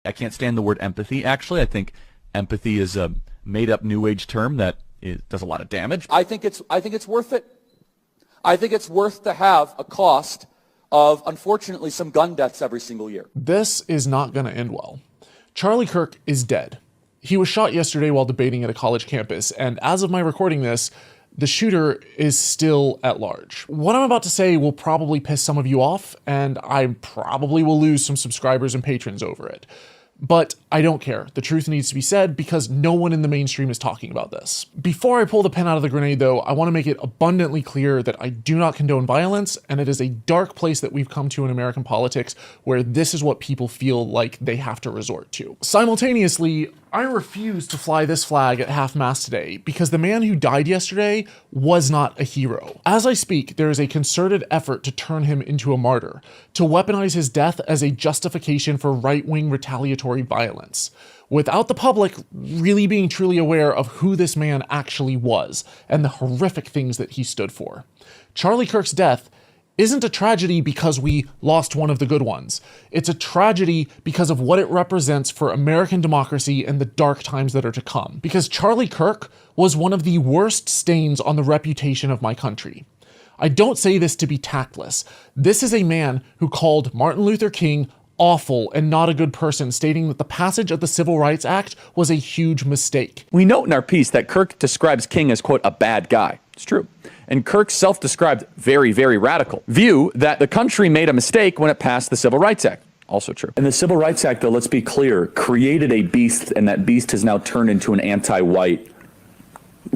I can't stand the word empathy, actually. I think empathy is a made-up New Age term that does a lot of damage. I think it's worth it. I think it's worth to have a cost of, unfortunately, some gun deaths every single year. This is not going to end well. Charlie Kirk is dead. He was shot yesterday while debating at a college campus, and as of my recording this, the shooter is still at large. What I'm about to say will probably piss some of you off, and I probably will lose some subscribers and patrons over it. But I don't care. The truth needs to be said because no one in the mainstream is talking about this. Before I pull the pin out of the grenade though, I want to make it abundantly clear that I do not condone violence, and it is a dark place that we've come to in American politics where this is what people feel like they have to resort to. Simultaneously, I refuse to fly this flag at half-mast today because the man who died yesterday was not a hero. As I speak, there is a concerted effort to turn him into a martyr, to weaponize his death as a justification for right-wing retaliatory violence, without the public really being truly aware of who this man actually was and the horrific things that he stood for. Charlie Kirk's death isn't a tragedy because we lost one of the good ones. It's a tragedy because of what it represents for American democracy and the dark times that are to come. Because Charlie Kirk was one of the worst stains on the reputation of my country. I don't say this to be tactless. This is a man who called Martin Luther King awful and not a good person, stating that the passage of the Civil Rights Act was a huge mistake. We note in our piece that Kirk describes King as, quote, a bad guy. It's true. And Kirk's self-described very, very radical view that the country made a mistake when it passed the Civil Rights Act. Also true. And the Civil Rights Act, though, let's be clear, created a beast, and that beast has now turned into an anti-white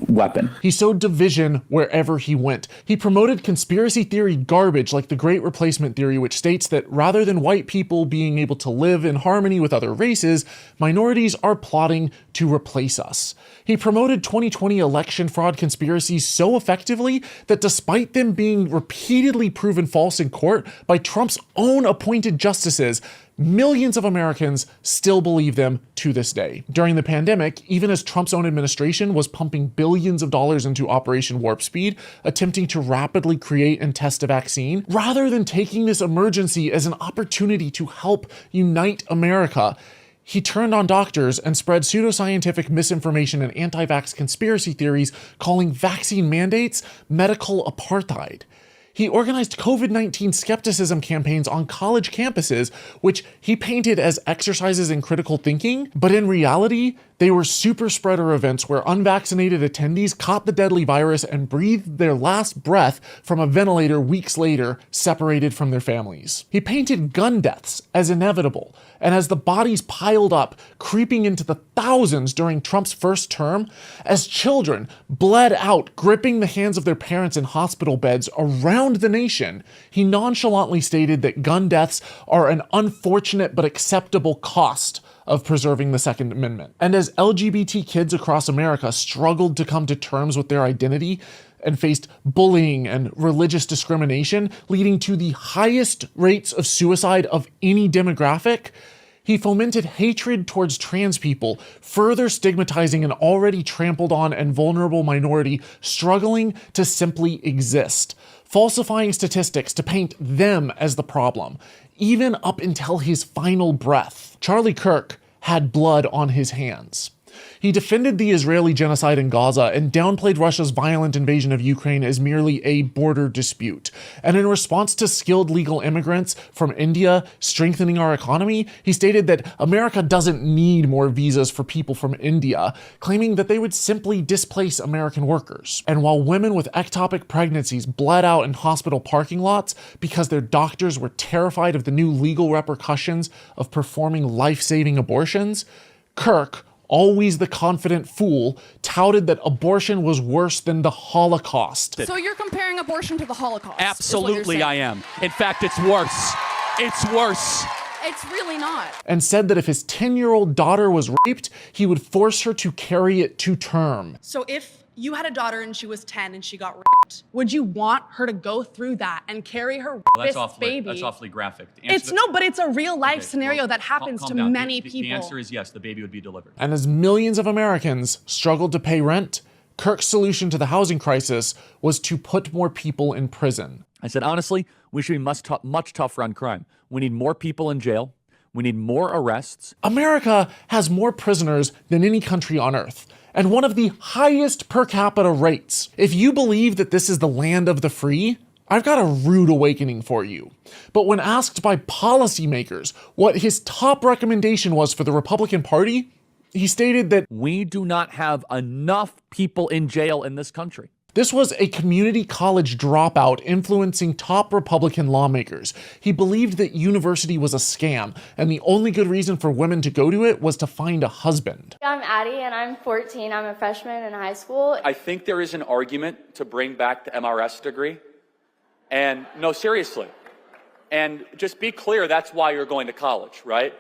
weapon. He sowed division wherever he went. He promoted conspiracy theory garbage like the Great Replacement Theory, which states that rather than white people being able to live in harmony with other races, minorities are plotting to replace us. He promoted 2020 election fraud conspiracies so effectively that despite them being repeatedly proven false in court by Trump's own appointed justices, millions of Americans still believe them to this day. During the pandemic, even as Trump's own administration was pumping billions of dollars into Operation Warp Speed, attempting to rapidly create and test a vaccine, rather than taking this emergency as an opportunity to help unite America, he turned on doctors and spread pseudoscientific misinformation and anti-vax conspiracy theories, calling vaccine mandates medical apartheid. He organized COVID-19 skepticism campaigns on college campuses, which he painted as exercises in critical thinking, but in reality, they were super spreader events where unvaccinated attendees caught the deadly virus and breathed their last breath from a ventilator weeks later, separated from their families. He painted gun deaths as inevitable, and as the bodies piled up, creeping into the thousands during Trump's first term, as children bled out, gripping the hands of their parents in hospital beds around the nation, he nonchalantly stated that gun deaths are an unfortunate but acceptable cost of preserving the Second Amendment. And as LGBT kids across America struggled to come to terms with their identity and faced bullying and religious discrimination, leading to the highest rates of suicide of any demographic, he fomented hatred towards trans people, further stigmatizing an already trampled on and vulnerable minority struggling to simply exist, falsifying statistics to paint them as the problem, even up until his final breath. Charlie Kirk had blood on his hands. He defended the Israeli genocide in Gaza and downplayed Russia's violent invasion of Ukraine as merely a border dispute. And in response to skilled legal immigrants from India strengthening our economy, he stated that America doesn't need more visas for people from India, claiming that they would simply displace American workers. And while women with ectopic pregnancies bled out in hospital parking lots because their doctors were terrified of the new legal repercussions of performing life-saving abortions, Kirk, always the confident fool, touted that abortion was worse than the Holocaust. So you're comparing abortion to the Holocaust? Absolutely I am. In fact, it's worse. It's worse. It's really not. And said that if his 10-year-old daughter was raped, he would force her to carry it to term. So if you had a daughter and she was 10 and she got raped, would you want her to go through that and carry her rapist baby? That's awfully graphic. But it's a real life scenario that happens to many people. The answer is yes, the baby would be delivered. And as millions of Americans struggled to pay rent, Kirk's solution to the housing crisis was to put more people in prison. I said, honestly, we should be much tougher on crime. We need more people in jail. We need more arrests. America has more prisoners than any country on earth, and one of the highest per capita rates. If you believe that this is the land of the free, I've got a rude awakening for you. But when asked by policymakers what his top recommendation was for the Republican Party, he stated that We do not have enough people in jail in this country. this was a community college dropout influencing top Republican lawmakers. He believed that university was a scam, and the only good reason for women to go to it was to find a husband. I'm Addie, and I'm 14. I'm a freshman in high school. I think there is an argument to bring back the MRS degree. And no, seriously. And just be clear, that's why you're going to college, right?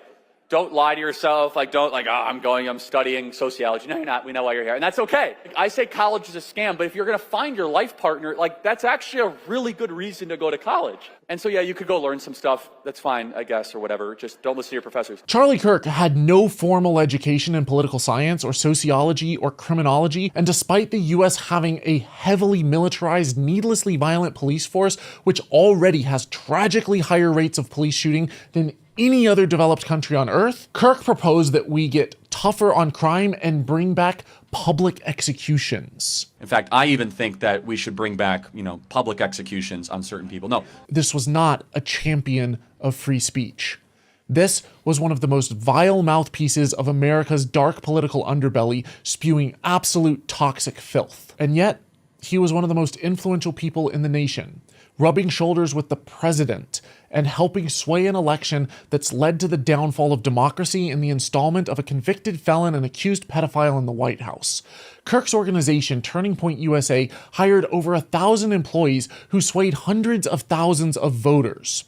Don't lie to yourself, I'm studying sociology. No, you're not. We know why you're here. And that's okay. I say college is a scam, but if you're going to find your life partner, that's actually a really good reason to go to college. And so, yeah, you could go learn some stuff. That's fine, I guess, or whatever. Just don't listen to your professors. Charlie Kirk had no formal education in political science or sociology or criminology, and despite the US having a heavily militarized, needlessly violent police force, which already has tragically higher rates of police shooting than any other developed country on earth, Kirk proposed that we get tougher on crime and bring back public executions. In fact, I even think that we should bring back, public executions on certain people. No. This was not a champion of free speech. This was one of the most vile mouthpieces of America's dark political underbelly, spewing absolute toxic filth. And yet, he was one of the most influential people in the nation, rubbing shoulders with the president and helping sway an election that's led to the downfall of democracy in the installment of a convicted felon and accused pedophile in the White House. Kirk's organization, Turning Point USA, hired over 1,000 employees who swayed hundreds of thousands of voters.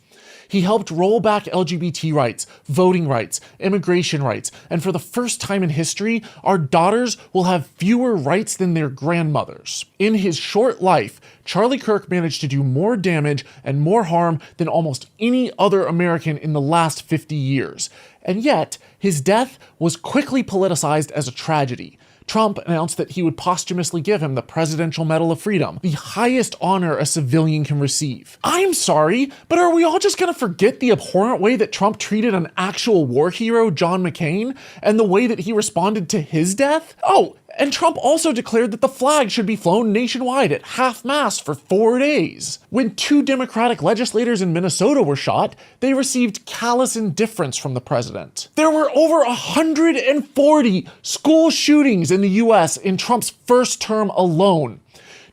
He helped roll back LGBT rights, voting rights, immigration rights, and for the first time in history, our daughters will have fewer rights than their grandmothers. In his short life, Charlie Kirk managed to do more damage and more harm than almost any other American in the last 50 years. And yet, his death was quickly politicized as a tragedy. Trump announced that he would posthumously give him the Presidential Medal of Freedom, the highest honor a civilian can receive. I'm sorry, but are we all just gonna forget the abhorrent way that Trump treated an actual war hero, John McCain, and the way that he responded to his death? Oh, and Trump also declared that the flag should be flown nationwide at half-mast for 4 days. When 2 Democratic legislators in Minnesota were shot, they received callous indifference from the president. There were over 140 school shootings in the US in Trump's first term alone.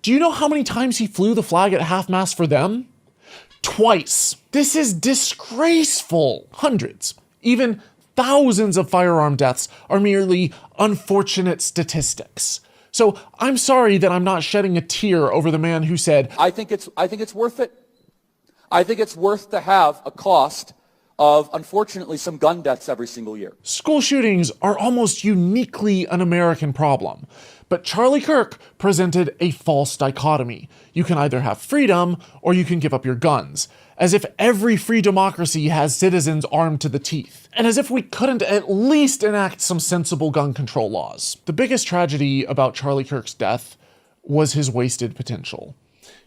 Do you know how many times he flew the flag at half-mast for them? Twice. This is disgraceful. Hundreds, even thousands of firearm deaths are merely unfortunate statistics. So I'm sorry that I'm not shedding a tear over the man who said, I think it's worth it. I think it's worth to have a cost of, unfortunately, some gun deaths every single year. School shootings are almost uniquely an American problem. But Charlie Kirk presented a false dichotomy. You can either have freedom or you can give up your guns. As if every free democracy has citizens armed to the teeth. And as if we couldn't at least enact some sensible gun control laws. The biggest tragedy about Charlie Kirk's death was his wasted potential.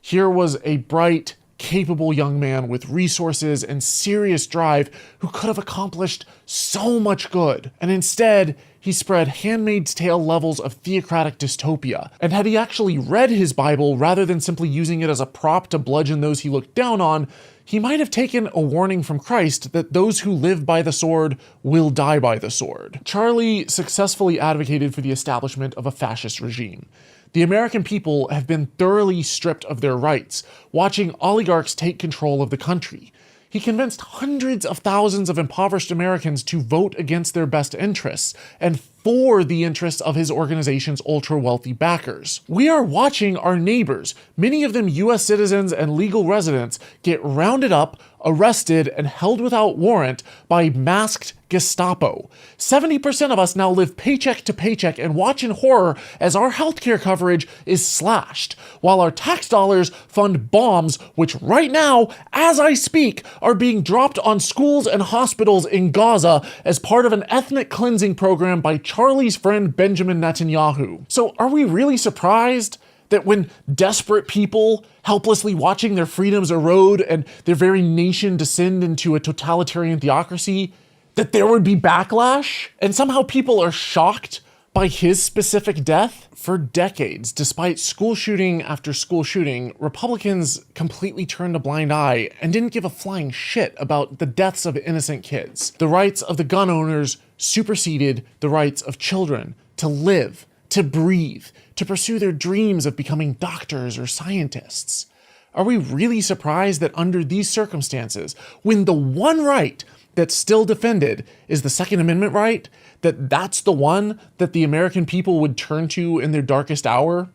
Here was a bright, capable young man with resources and serious drive who could have accomplished so much good. And instead, he spread Handmaid's Tale levels of theocratic dystopia. And had he actually read his Bible rather than simply using it as a prop to bludgeon those he looked down on, he might have taken a warning from Christ that those who live by the sword will die by the sword. Charlie successfully advocated for the establishment of a fascist regime. The American people have been thoroughly stripped of their rights, watching oligarchs take control of the country. He convinced hundreds of thousands of impoverished Americans to vote against their best interests and for the interests of his organization's ultra-wealthy backers. We are watching our neighbors, many of them US citizens and legal residents, get rounded up, arrested, and held without warrant by masked Gestapo. 70% of us now live paycheck to paycheck and watch in horror as our healthcare coverage is slashed, while our tax dollars fund bombs which right now, as I speak, are being dropped on schools and hospitals in Gaza as part of an ethnic cleansing program by Charlie's friend Benjamin Netanyahu. So are we really surprised that when desperate people helplessly watching their freedoms erode and their very nation descend into a totalitarian theocracy, that there would be backlash, and somehow people are shocked by his specific death? For decades, despite school shooting after school shooting, Republicans completely turned a blind eye and didn't give a flying shit about the deaths of innocent kids. The rights of the gun owners superseded the rights of children to live, to breathe, to pursue their dreams of becoming doctors or scientists. Are we really surprised that under these circumstances, when the one right that's still defended is the Second Amendment right, that's the one that the American people would turn to in their darkest hour?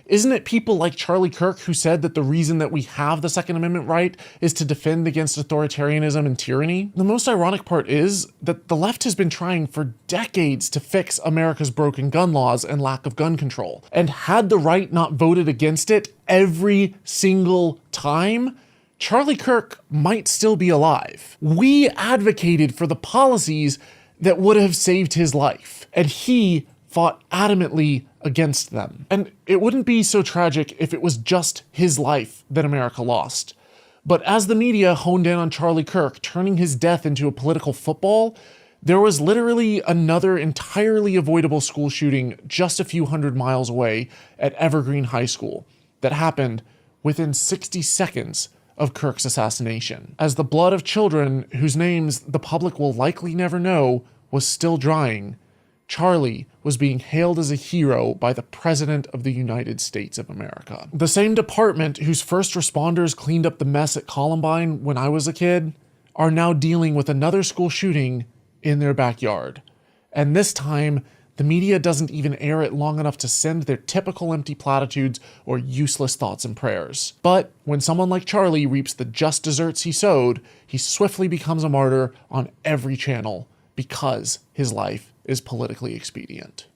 Isn't it people like Charlie Kirk who said that the reason that we have the Second Amendment right is to defend against authoritarianism and tyranny? The most ironic part is that the left has been trying for decades to fix America's broken gun laws and lack of gun control. And had the right not voted against it every single time, Charlie Kirk might still be alive. We advocated for the policies that would have saved his life, and he fought adamantly against them. And it wouldn't be so tragic if it was just his life that America lost. But as the media honed in on Charlie Kirk, turning his death into a political football, there was literally another entirely avoidable school shooting just a few hundred miles away at Evergreen High School that happened within 60 seconds of Kirk's assassination. As the blood of children whose names the public will likely never know was still drying, Charlie was being hailed as a hero by the President of the United States of America. The same department whose first responders cleaned up the mess at Columbine when I was a kid are now dealing with another school shooting in their backyard. And this time, the media doesn't even air it long enough to send their typical empty platitudes or useless thoughts and prayers. But when someone like Charlie reaps the just desserts he sowed, he swiftly becomes a martyr on every channel because his life is politically expedient.